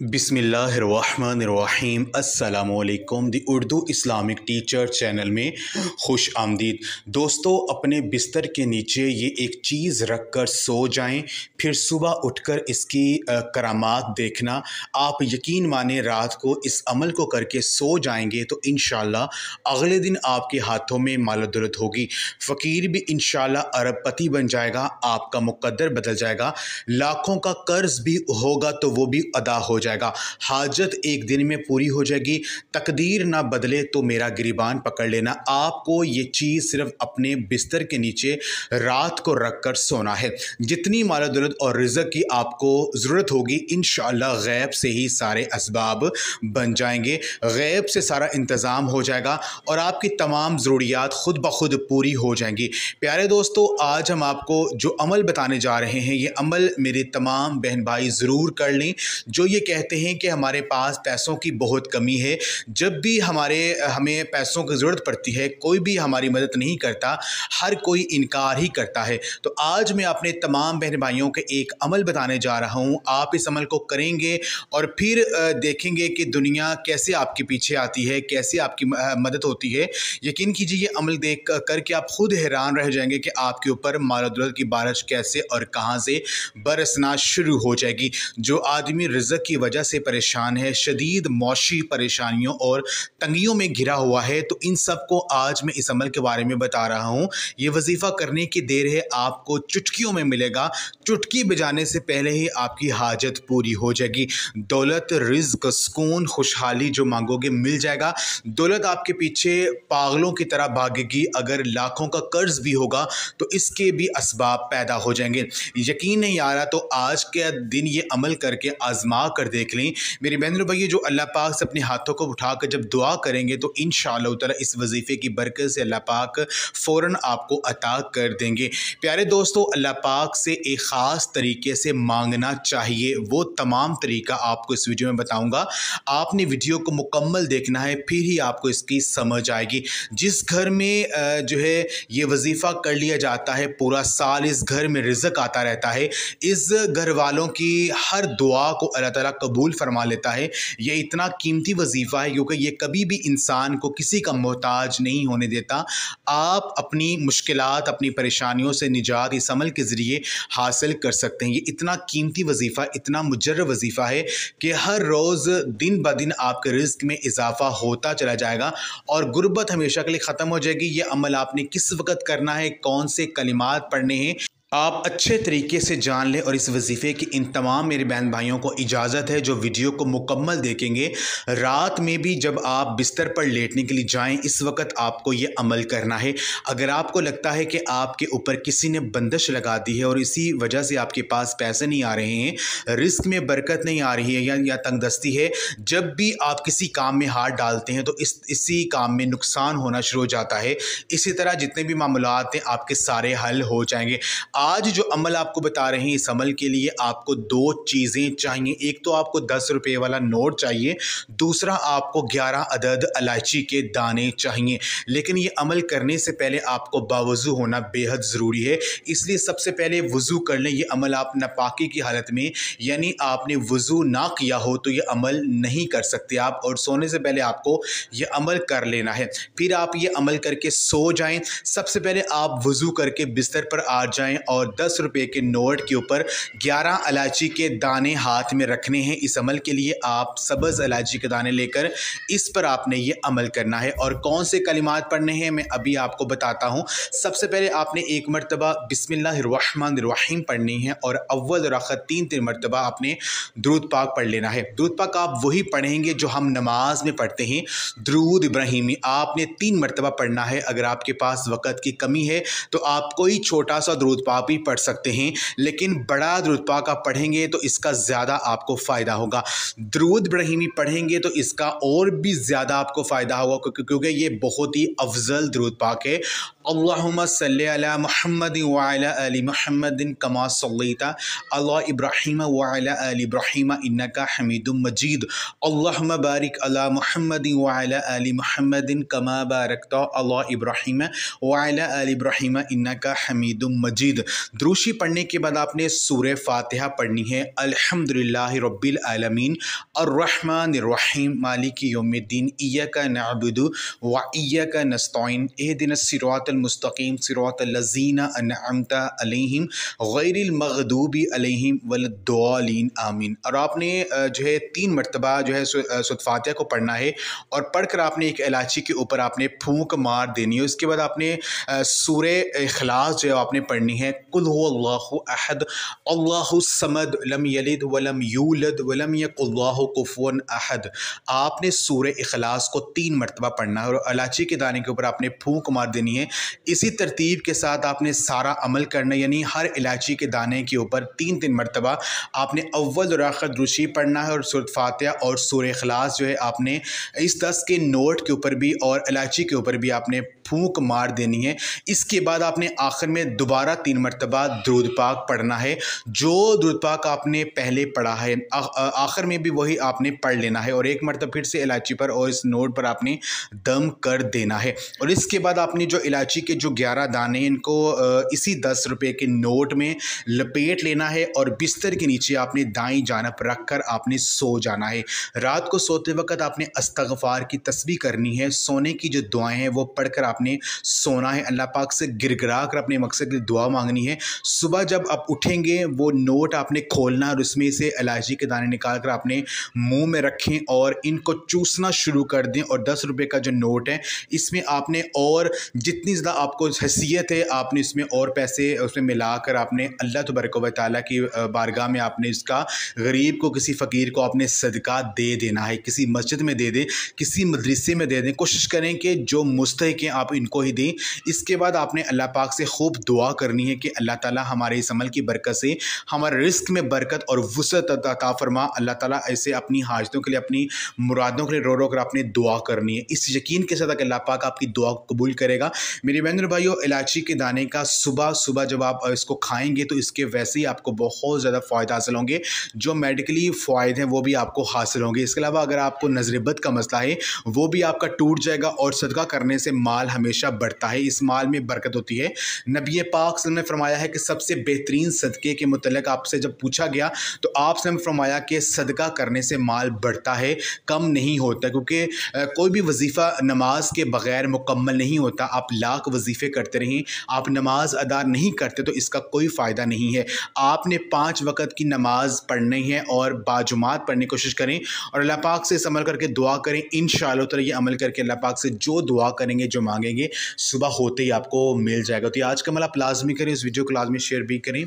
बिस्मिल्लाहिर्रहमानिर्रहीम अस्सलामुअलैकुम दी Urdu Islamic teacher channel में खुश आमदीद। दोस्तों, अपने बिस्तर के नीचे ये एक चीज़ रख कर सो जाएं, फिर सुबह उठकर इसकी करामात देखना। आप यकीन माने रात को इस अमल को करके सो जाएंगे तो इंशाअल्लाह अगले दिन आपके हाथों में माल दौलत होगी। फ़कीर भी इंशाअल्लाह अरबपति बन जाएगा, आपका मुक़द्दर बदल जाएगा, लाखों का कर्ज भी होगा तो वो भी अदा हो जाएगा, हाजत एक दिन में पूरी हो जाएगी। तकदीर ना बदले तो मेरा गिरबान पकड़ लेना। आपको ये चीज़ सिर्फ अपने बिस्तर के नीचे रात को रख कर सोना है। जितनी माल दौलत और रिज़्क़ की आपको ज़रूरत होगी इंशाअल्लाह गैब से ही सारे असबाब बन जाएंगे, गैब से सारा इंतज़ाम हो जाएगा और आपकी तमाम ज़रूरियात खुद ब खुद पूरी हो जाएंगी। प्यारे दोस्तों, आज हम आपको जो अमल बताने जा रहे हैं, ये अमल मेरे तमाम बहन भाई ज़रूर कर लें जो ये कहते हैं कि हमारे पास पैसों की बहुत कमी है। जब भी हमें पैसों की ज़रूरत पड़ती है, कोई भी हमारी मदद नहीं करता, हर कोई इनकार ही करता है। तो आज मैं अपने तमाम बहन भाइयों के एक अमल बताने जा रहा हूँ। आप इस अमल को करेंगे और फिर देखेंगे कि दुनिया कैसे आपके पीछे आती है, कैसे आपकी मदद होती है। यकीन कीजिए, ये अमल देख करके आप खुद हैरान रह जाएंगे कि आपके ऊपर माल दौलत की बारिश कैसे और कहाँ से बरसना शुरू हो जाएगी। जो आदमी रिज़्क़ की वजह से परेशान है, शदीद मौशी परेशानियों और तंगियों में घिरा हुआ है, तो इन सब को आज मैं इस अमल के बारे में बता रहा हूँ। ये वजीफ़ा करने की देर है, आपको चुटकियों में मिलेगा। चुटकी बजाने से पहले ही आपकी हाजत पूरी हो जाएगी। दौलत, रिज़्क़, सुकून, खुशहाली जो मांगोगे मिल जाएगा। दौलत आपके पीछे पागलों की तरह भागेगी। अगर लाखों का कर्ज भी होगा तो इसके भी असबाब पैदा हो जाएंगे। यकीन नहीं आ रहा तो आज के दिन ये अमल करके आजमा कर देख लें। मेरी बहन और भाई, जो अल्लाह पाक से अपने हाथों को उठाकर जब दुआ करेंगे तो इंशाअल्लाह ताला इस वजीफ़े की बरकत से अल्लाह पाक फ़ौरन आपको अता कर देंगे। प्यारे दोस्तों, अल्लाह पाक से एक ख़ास तरीके से मांगना चाहिए। वो तमाम तरीका आपको इस वीडियो में बताऊँगा। आपने वीडियो को मुकम्मल देखना है, फिर ही आपको इसकी समझ आएगी। जिस घर में जो है ये वजीफ़ा कर लिया जाता है, पूरा साल इस घर में रिज़्क़ आता रहता है। इस घर वालों की हर दुआ को अल्लाह ताला कबूल फरमा लेता है। ये इतना कीमती वजीफ़ा है क्योंकि ये कभी भी इंसान को किसी का मोहताज नहीं होने देता। आप अपनी मुश्किलात, अपनी परेशानियों से निजात इस अमल के ज़रिए हासिल कर सकते हैं। ये इतना कीमती वजीफ़ा, इतना मुजर्रब वजीफ़ा है कि हर रोज़ दिन ब दिन आपके रिज़्क़ में इजाफ़ा होता चला जाएगा और गुर्बत हमेशा के लिए ख़त्म हो जाएगी। ये अमल आपने किस वक़्त करना है, कौन से कलिमात पढ़ने हैं, आप अच्छे तरीके से जान लें। और इस वजीफ़े की इन तमाम मेरे बहन भाइयों को इजाज़त है जो वीडियो को मुकम्मल देखेंगे। रात में भी जब आप बिस्तर पर लेटने के लिए जाएं, इस वक्त आपको ये अमल करना है। अगर आपको लगता है कि आपके ऊपर किसी ने बंदिश लगा दी है और इसी वजह से आपके पास पैसे नहीं आ रहे हैं, रिस्क में बरकत नहीं आ रही है या तंगदस्ती है, जब भी आप किसी काम में हाथ डालते हैं तो इसी काम में नुकसान होना शुरू हो जाता है। इसी तरह जितने भी मामलात हैं आपके सारे हल हो जाएंगे। आज जो अमल आपको बता रहे हैं, इस अमल के लिए आपको दो चीज़ें चाहिए। एक तो आपको 10 रुपये वाला नोट चाहिए, दूसरा आपको 11 अदद इलायची के दाने चाहिए। लेकिन ये अमल करने से पहले आपको बावज़ू होना बेहद ज़रूरी है, इसलिए सबसे पहले वज़ू कर लें। ये अमल आप नापाकी की हालत में, यानी आपने वज़ू ना किया हो तो ये अमल नहीं कर सकते आप, और सोने से पहले आपको ये अमल कर लेना है। फिर आप ये अमल करके सो जाएं। सबसे पहले आप वज़ू करके बिस्तर पर आ जाएं और 10 रुपये के नोट के ऊपर 11 इलायची के दाने हाथ में रखने हैं। इस अमल के लिए आप सब्ज़ इलायची के दाने लेकर इस पर आपने ये अमल करना है। और कौन से कलिमात पढ़ने हैं मैं अभी आपको बताता हूँ। सबसे पहले आपने एक मरतबा बिस्मिल्लाहिर्रहमानिर्रहीम पढ़नी है और अव्वल और आखिर 3 मरतबा आपने दुरूद पाक पढ़ लेना है। दुरूद पाक आप वही पढ़ेंगे जो हम नमाज में पढ़ते हैं, दुरूद इब्राहिमी आपने 3 मरतबा पढ़ना है। अगर आपके पास वक़्त की कमी है तो आप कोई छोटा सा दुरूद पाक भी पढ़ सकते हैं, लेकिन बड़ा दुरूद पाक आप पढ़ेंगे तो इसका ज़्यादा आपको फ़ायदा होगा। दुरूद इब्राहिमी पढ़ेंगे तो इसका और भी ज़्यादा आपको फ़ायदा होगा क्योंकि ये बहुत ही अफजल दुरूद पाक है। अल्लाहुम्मा सल्लि अला मुहम्मद व अला आलि मुहम्मदिन कमा सल्लैता अला इब्राहीम व अला आलि इब्राहीम इन्नका हमीदुम मजीद। अल्लाहुम्मा बारिक अला मुहम्मद व अला आलि मुहम्मदिन कमा बारकता अला इब्राहीम व अला आलि इब्राहीम इन्नका हमीदुम मजीद। द्रूशी पढ़ने के बाद आपने सूरह फातिहा पढ़नी है। अल्हम्दुलिल्लाहि रब्बिल आलमीन अर्रहमानिर रहीम मालिकि यौमिद्दीन इय्याका नअबुदु व इय्याका नस्तईन इहदिनस सिरातल मुस्तकीम सिरातल लज़ीना अनअमता अलैहिम गैरिल मग़दूबि अलैहिम वलद्दालिन आमीन। और आपने जो है 3 मरतबा जो है सूरह फातिहा को पढ़ना है और पढ़कर आपने एक इलायची के ऊपर आपने फूंक मार देनी है। उसके बाद आपने सूरह इखलास जो है आपने पढ़नी है। कुल हुवल्लाहु अहद अल्लाहुस समद लम यलिद वलम यूलद वलम यकुल लहु कुफुवन अहद। आपने सूरह इखलास को 3 मरतबा पढ़ना है और इलायची के दाने के ऊपर आपने फूंक मार देनी है। इसी तरतीब के साथ आपने सारा अमल करना, यानी हर इलायची के दाने के ऊपर 3-3 मरतबा आपने अव्वल और आखिर दुरूशी पढ़ना है और सूरह फातिहा और सूरह इखलास जो है आपने इस 10 के नोट के ऊपर भी और इलायची के ऊपर भी आपने फूंक मार देनी है। इसके बाद आपने आखिर में दोबारा 3 मरतबा दुरूद पाक पढ़ना है। जो दुरूद पाक आपने पहले पढ़ा है आखिर में भी वही आपने पढ़ लेना है और 1 मरतबा फिर से इलायची पर और इस नोट पर आपने दम कर देना है। और इसके बाद आपने जो इलायची के जो 11 दाने हैं इनको इसी 10 रुपये के नोट में लपेट लेना है और बिस्तर के नीचे आपने दाईं जानब रख कर आपने सो जाना है। रात को सोते वक्त आपने इस्तग़फ़ार की तस्बीह करनी है। सोने की जो दुआएं हैं वो पढ़कर आपने सोना है। अल्लाह पाक से गिड़गिड़ा कर अपने मकसद की दुआ मांगनी है। सुबह जब आप उठेंगे वो नोट आपने खोलना और उसमें से इलायची के दाने निकाल कर आपने मुँह में रखें और इनको चूसना शुरू कर दें। और 10 रुपये का जो नोट है इसमें आपने और जितनी ज़्यादा आपको हैसियत है आपने इसमें और पैसे उसमें मिलाकर आपने अल्लाह तबारक व तआला की बारगाह में आपने इसका गरीब को, किसी फ़कीर को आपने सदका दे देना है। किसी मस्जिद में दे दें, किसी मदरसे में दे दें। कोशिश करें कि जो मुस्तहिक़ हैं आप इनको ही दें। इसके बाद आपने अल्लाह पाक से खूब दुआ करनी है कि अल्लाह ताला हमारे इस अमल की बरकत से हमारे रिस्क में बरकत और वुसअत अता फरमा। अल्लाह ताला ऐसे अपनी हाजतों के लिए, अपनी मुरादों के लिए रो रो कर आपने दुआ करनी है। इस यकीन के साथ कि अल्लाह पाक आपकी दुआ को कबूल करेगा। मेरे बहन भाइयों, इलायची के दाने का सुबह सुबह जब आप इसको खाएंगे तो इसके वैसे ही आपको बहुत ज़्यादा फ़ायदा हासिल होंगे। जो मेडिकली फ़ायदे हैं वो भी आपको हासिल होंगे। इसके अलावा अगर आपको नज़र-ए-बद का मसला है वो भी आपका टूट जाएगा और सदका करने से माल हमेशा बढ़ता है। इस माल में बरकत होती है। नबी पाक सल्लल्लाहु अलैहि वसल्लम ने फरमाया है कि सबसे बेहतरीन सदक़े के मुतल्लिक़ आपसे जब पूछा गया तो आपने फरमाया कि सदका करने से माल बढ़ता है, कम नहीं होता। क्योंकि कोई भी वजीफ़ा नमाज के बग़ैर मुकम्मल नहीं होता। आप लाख वजीफ़े करते रहें, आप नमाज अदा नहीं करते तो इसका कोई फ़ायदा नहीं है। आपने 5 वक़्त की नमाज पढ़नी है और बाजुमात पढ़ने की कोशिश करें और अल्लाह पाक से इस अमल करके दुआ करें। इंशाअल्लाह ताला ये अमल करके अल्लाह पाक से जो दुआ करेंगे, जो मांगेंगे, सुबह होते ही आपको मिल जाएगा। तो आज का अमल आप लाज़मी करें। इस वीडियो को लाज़मी शेयर भी करें।